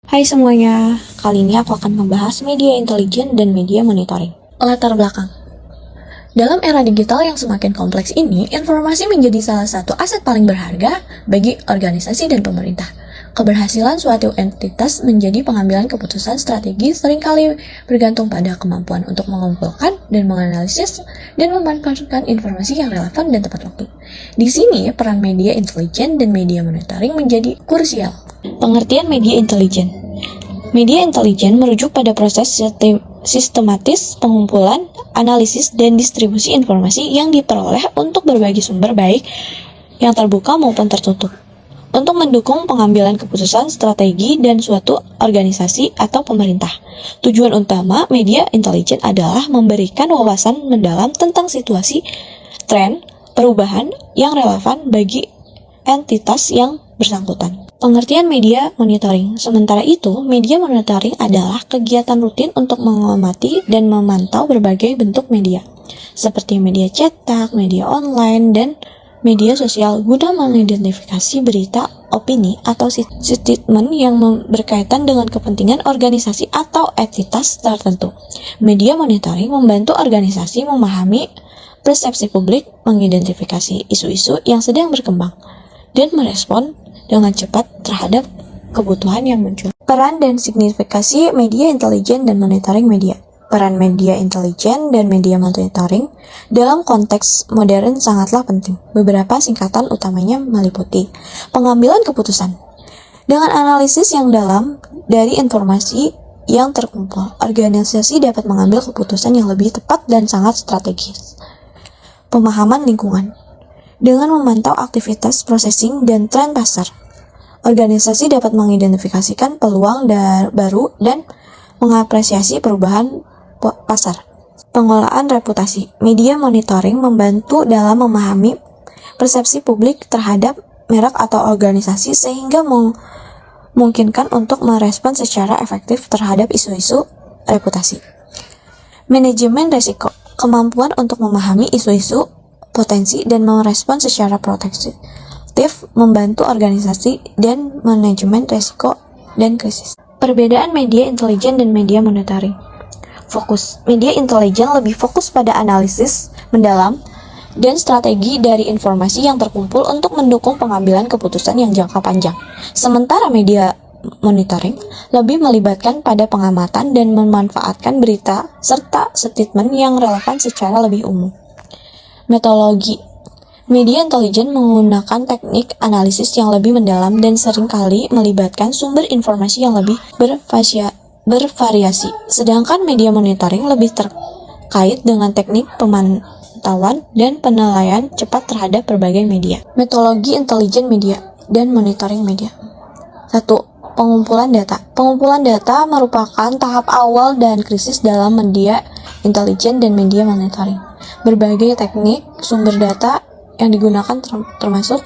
Hai semuanya, kali ini aku akan membahas media intelijen dan media monitoring. Latar belakang. Dalam era digital yang semakin kompleks ini, informasi menjadi salah satu aset paling berharga bagi organisasi dan pemerintah. Keberhasilan suatu entitas menjadi pengambilan keputusan strategi seringkali bergantung pada kemampuan untuk mengumpulkan dan menganalisis dan memanfaatkan informasi yang relevan dan tepat waktu. Di sini, peran media intelijen dan media monitoring menjadi krusial. Pengertian media intelijen. Media intelijen merujuk pada proses sistematis pengumpulan, analisis, dan distribusi informasi yang diperoleh untuk berbagai sumber baik yang terbuka maupun tertutup, untuk mendukung pengambilan keputusan strategi dan suatu organisasi atau pemerintah. Tujuan utama media intelijen adalah memberikan wawasan mendalam tentang situasi, tren, perubahan yang relevan bagi entitas yang bersangkutan. Pengertian media monitoring. Sementara itu, media monitoring adalah kegiatan rutin untuk mengamati dan memantau berbagai bentuk media, seperti media cetak, media online, dan media sosial guna mengidentifikasi berita, opini, atau statement yang berkaitan dengan kepentingan organisasi atau entitas tertentu. Media monitoring membantu organisasi memahami persepsi publik, mengidentifikasi isu-isu yang sedang berkembang, dan merespon dengan cepat terhadap kebutuhan yang muncul. Peran dan signifikasi media intelijen dan monitoring media. Peran media intelijen dan media monitoring dalam konteks modern sangatlah penting. Beberapa singkatan utamanya meliputi pengambilan keputusan. Dengan analisis yang dalam dari informasi yang terkumpul, organisasi dapat mengambil keputusan yang lebih tepat dan sangat strategis. Pemahaman lingkungan. Dengan memantau aktivitas processing dan tren pasar, organisasi dapat mengidentifikasikan peluang baru dan mengapresiasi perubahan pasar. Pengelolaan reputasi. Media monitoring membantu dalam memahami persepsi publik terhadap merek atau organisasi sehingga memungkinkan untuk merespon secara efektif terhadap isu-isu reputasi. Manajemen risiko. Kemampuan untuk memahami isu-isu potensi dan merespon secara protektif membantu organisasi dan manajemen risiko dan krisis. Perbedaan media intelijen dan media monitoring. Fokus. Media intelijen lebih fokus pada analisis mendalam dan strategi dari informasi yang terkumpul untuk mendukung pengambilan keputusan yang jangka panjang. Sementara media monitoring lebih melibatkan pada pengamatan dan memanfaatkan berita serta statement yang relevan secara lebih umum. Metodologi. Media intelijen menggunakan teknik analisis yang lebih mendalam dan seringkali melibatkan sumber informasi yang lebih bervariasi. Sedangkan media monitoring lebih terkait dengan teknik pemantauan dan penilaian cepat terhadap berbagai media. Metodologi intelijen media dan monitoring media. 1. Pengumpulan data. Pengumpulan data merupakan tahap awal dan krisis dalam media intelijen dan media monitoring. Berbagai teknik sumber data yang digunakan termasuk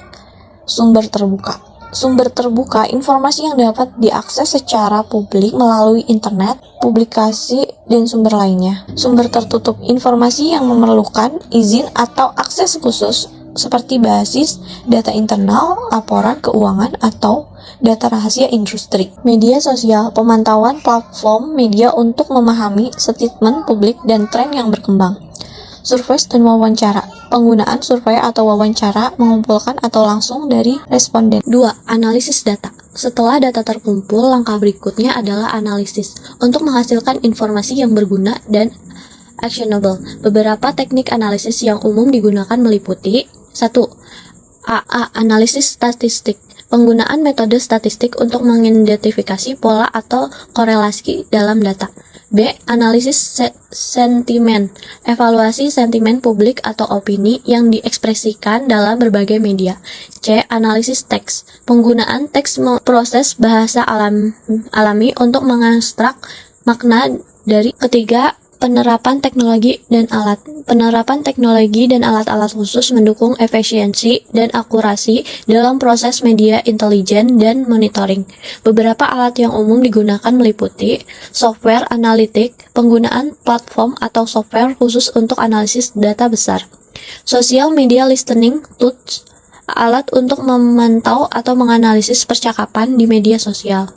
sumber terbuka. Sumber terbuka, informasi yang dapat diakses secara publik melalui internet, publikasi, dan sumber lainnya. Sumber tertutup, informasi yang memerlukan izin atau akses khusus seperti basis data internal, laporan keuangan, atau data rahasia industri. Media sosial, pemantauan platform media untuk memahami statement publik dan tren yang berkembang. Survei dan wawancara. Penggunaan survei atau wawancara mengumpulkan atau langsung dari responden. 2. Analisis data. Setelah data terkumpul, langkah berikutnya adalah analisis untuk menghasilkan informasi yang berguna dan actionable. Beberapa teknik analisis yang umum digunakan meliputi 1. AA. Analisis statistik. Penggunaan metode statistik untuk mengidentifikasi pola atau korelasi dalam data. B. Analisis sentimen. Evaluasi sentimen publik atau opini yang diekspresikan dalam berbagai media. C. Analisis teks. Penggunaan teks proses bahasa alami untuk mengekstrak makna dari. Ketiga, penerapan teknologi dan alat. Penerapan teknologi dan alat-alat khusus mendukung efisiensi dan akurasi dalam proses media intelijen dan monitoring. Beberapa alat yang umum digunakan meliputi software analitik, penggunaan platform atau software khusus untuk analisis data besar, social media listening tools, alat untuk memantau atau menganalisis percakapan di media sosial.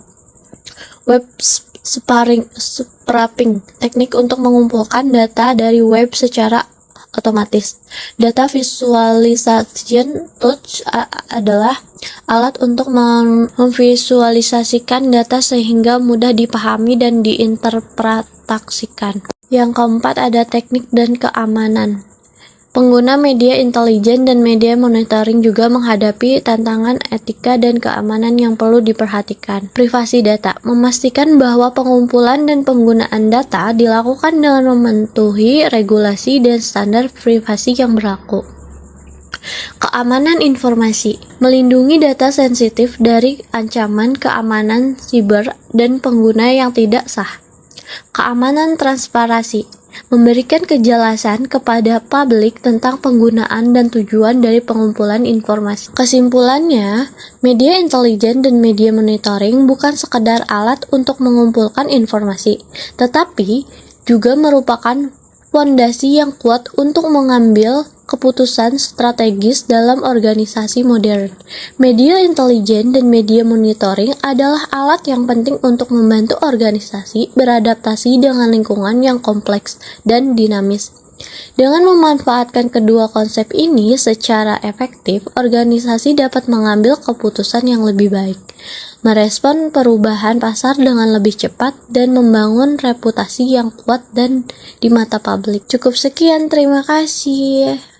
Web scraping, teknik untuk mengumpulkan data dari web secara otomatis. Data visualization tools adalah alat untuk memvisualisasikan data sehingga mudah dipahami dan diinterpretasikan. Yang keempat ada teknik dan keamanan. Pengguna media intelijen dan media monitoring juga menghadapi tantangan etika dan keamanan yang perlu diperhatikan. Privasi data, memastikan bahwa pengumpulan dan penggunaan data dilakukan dengan mematuhi regulasi dan standar privasi yang berlaku. Keamanan informasi, melindungi data sensitif dari ancaman keamanan siber dan pengguna yang tidak sah. Keamanan transparansi, memberikan kejelasan kepada publik tentang penggunaan dan tujuan dari pengumpulan informasi. Kesimpulannya, media intelijen dan media monitoring bukan sekedar alat untuk mengumpulkan informasi, tetapi juga merupakan fondasi yang kuat untuk mengambil keputusan strategis dalam organisasi modern. Media intelijen dan media monitoring adalah alat yang penting untuk membantu organisasi beradaptasi dengan lingkungan yang kompleks dan dinamis. Dengan memanfaatkan kedua konsep ini secara efektif, organisasi dapat mengambil keputusan yang lebih baik, merespon perubahan pasar dengan lebih cepat, dan membangun reputasi yang kuat dan di mata publik. Cukup sekian, terima kasih.